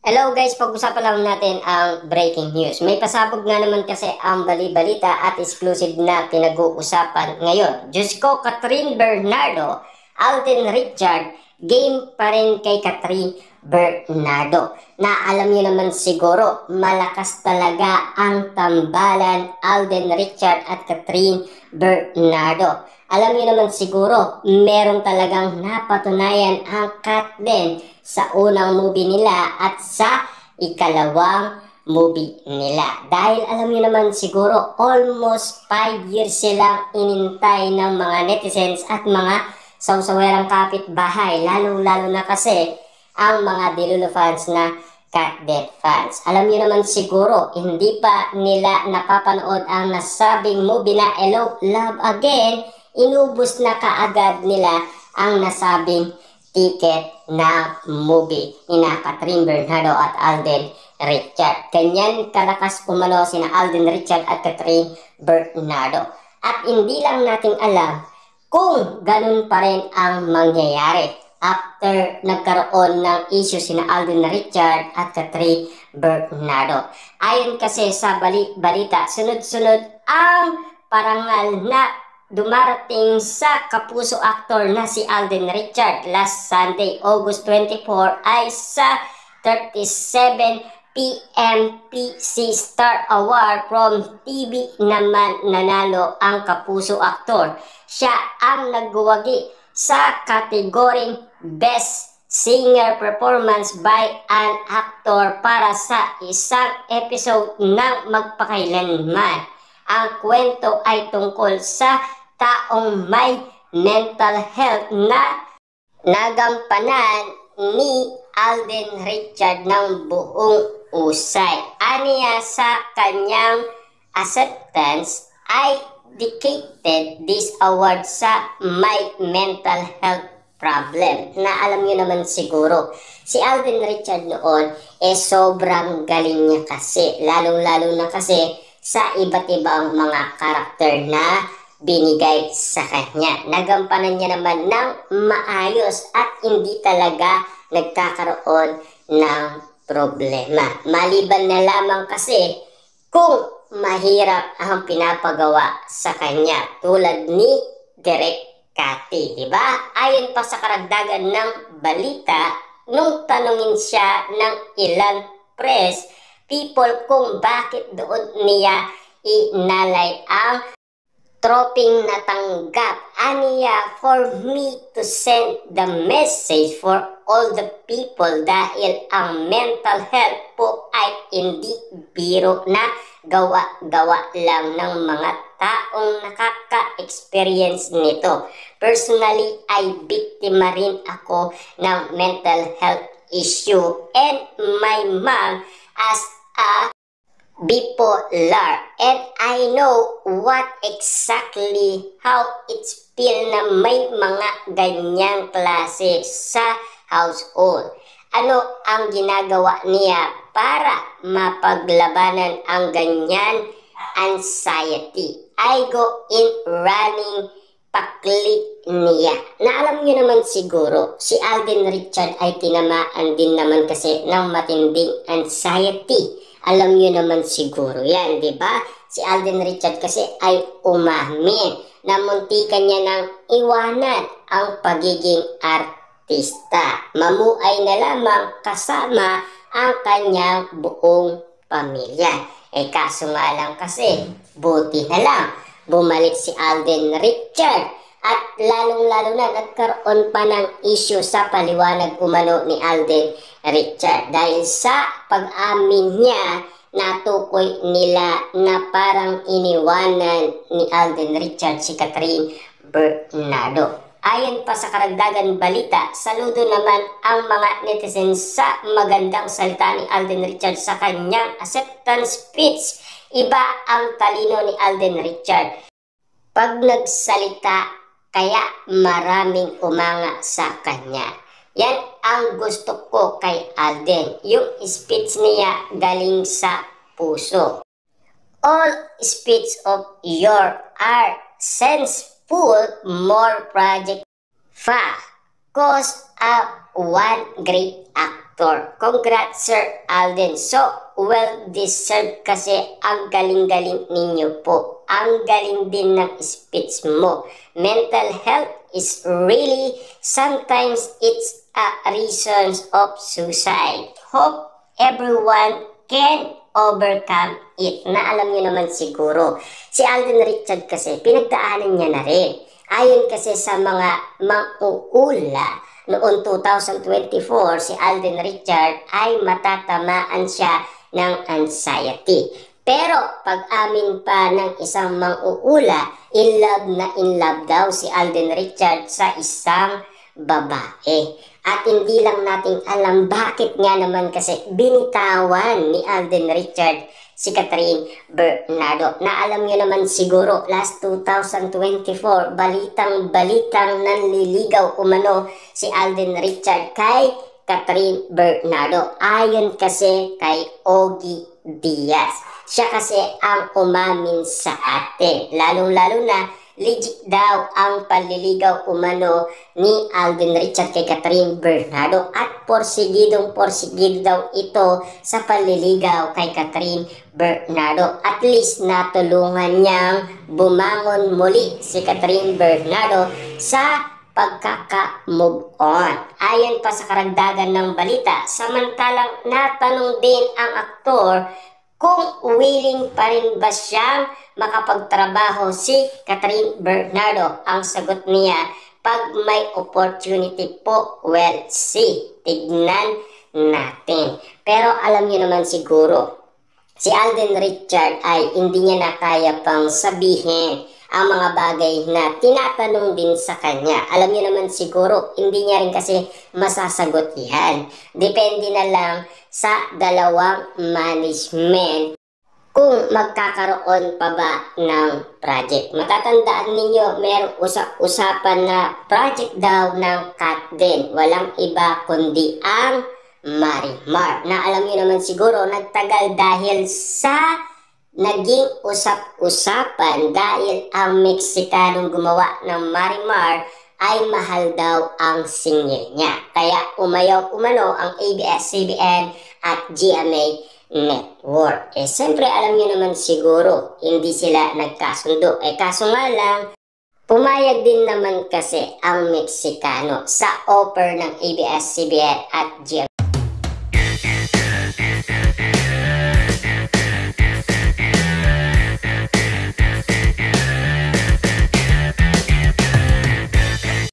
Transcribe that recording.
Hello guys, pag-usapan lang natin ang breaking news. May pasabog nga naman kasi ang bali-balita at exclusive na pinag-uusapan ngayon. Diyos ko, Catherine Bernardo, Alden Richard, game pa rin kay Catherine Bernardo. Na alam niyo naman siguro, malakas talaga ang tambalan Alden Richard at Catherine Bernardo. Alam niyo naman siguro, meron talagang napatunayan ang Katden sa unang movie nila at sa ikalawang movie nila. Dahil alam niyo naman siguro, almost 5 years silang inintay ng mga netizens at mga sawsawerang kapitbahay. Lalo-lalo na kasi ang mga Delulu fans na Katden fans. Alam niyo naman siguro, hindi pa nila napapanood ang nasabing movie na Hello, Love Again. Inubos na kaagad nila ang nasabing ticket na movie ni Catherine Bernardo at Alden Richard. Ganyan kalakas umano sina Alden Richard at Catherine Bernardo. At hindi lang natin alam kung ganun pa rin ang mangyayari after nagkaroon ng issue sina Alden Richard at Catherine Bernardo. Ayon kasi sa balita, sunod-sunod ang parangal na dumarating sa kapuso actor na si Alden Richard. Last Sunday, August 24 ay sa 37 PMPC Star Award from TV naman nanalo ang kapuso actor. Siya ang nagwagi sa kategoring Best Singer Performance by an Actor para sa isang episode ng Magpakailanman. Ang kwento ay tungkol sa taong may mental health na nagampanan ni Alden Richard ng buong usay. Aniya sa kanyang acceptance ay dedicated this award sa may mental health problem. Na alam niyo naman siguro, si Alden Richard noon sobrang galing niya kasi. Lalong-lalo na kasi sa iba't ibang mga karakter na binigay sa kanya. Nagampanan niya naman ng maayos at hindi talaga nagkakaroon ng problema. Maliban na lamang kasi kung mahirap ang pinapagawa sa kanya tulad ni Direk Cathy, di ba? Ayon pa sa karagdagan ng balita, nung tanungin siya ng ilang press people kung bakit doon niya inalay ang troping natanggap. Aniya, for me to send the message for all the people dahil ang mental health po ay hindi biro na gawa-gawa lang ng mga taong nakaka-experience nito. Personally, ay biktima rin ako ng mental health issue and my mom as a bipolar, and I know what exactly how it's feel na may mga ganyang klase sa household. Ano ang ginagawa niya para mapaglabanan ang ganyan anxiety? I go in running pakli niya. Na alam niyo naman siguro, si Alden Richard ay tinamaan din naman kasi ng matinding anxiety. Alam niyo naman siguro yan, di ba? Si Alden Richard kasi ay umamin na muntikan niya ng iwanan ang pagiging artista. Mamuay na lamang kasama ang kanyang buong pamilya. Kaso nga lang kasi, buti na lang, bumalik si Alden Richard. At lalong-lalo na nagkaroon pa ng issue sa paliwanag umano ni Alden Richard dahil sa pag-amin niya na tukoy nila na parang iniwanan ni Alden Richard si Catherine Bernardo. Ayon pa sa karagdagan balita, saludo naman ang mga netizens sa magandang salita ni Alden Richard sa kanyang acceptance speech. Iba ang talino ni Alden Richard pag nagsalita, kaya maraming umanga sa kanya. Yan ang gusto ko kay Alden. Yung speech niya galing sa puso. All speech of your are senseful, more project fa. Cause a one great actor. actor. Congrats, Sir Alden. So, well-deserved kasi ang galing-galing ninyo po. Ang galing din ng speech mo. Mental health is really, sometimes it's a reason of suicide. Hope everyone can overcome it. Na alam niyo naman siguro, si Alden Richard kasi, pinagdaanan niya na rin. Ayon kasi sa mga mang-uula, noong 2024, si Alden Richard ay matatamaan siya ng anxiety. Pero pag-amin pa ng isang mang-uula, in love daw si Alden Richard sa isang babae. At hindi lang natin alam bakit nga naman kasi binitawan ni Alden Richard si Catherine Bernardo. Na alam niyo naman siguro, last 2024, balitang nanliligaw umano si Alden Richard kay Catherine Bernardo. Ayon kasi kay Ogie Diaz. Siya kasi ang umamin sa atin. Lalong-lalo na, legit daw ang panliligaw umano ni Alden Richard kay Catherine Bernardo at porsigido daw ito sa panliligaw kay Catherine Bernardo. At least natulungan niyang bumangon muli si Catherine Bernardo sa pagkaka-move on. Ayon pa sa karagdagan ng balita, samantalang natanong din ang aktor kung willing pa rin ba siyang makapagtrabaho si Catherine Bernardo. Ang sagot niya, pag may opportunity po, well, see, tignan natin. Pero alam niyo naman siguro, si Alden Richard ay hindi niya na kaya pang sabihin ang mga bagay na tinatanong din sa kanya. Alam niyo naman siguro, hindi niya rin kasi masasagot yan. Depende na lang sa dalawang management kung magkakaroon pa ba ng project. Matatandaan ninyo, merong usap-usapan na project daw ng Kat din. Walang iba kundi ang Marimar. Na alam niyo naman siguro, nagtagal dahil sa naging usap-usapan dahil ang Mexicanong gumawa ng Marimar ay mahal daw ang singil niya. Kaya umayaw umano ang ABS-CBN at GMA Network. Siyempre alam niyo naman siguro, hindi sila nagkasundo. Kaso nga lang, pumayag din naman kasi ang Mexicano sa offer ng ABS-CBN at GMA.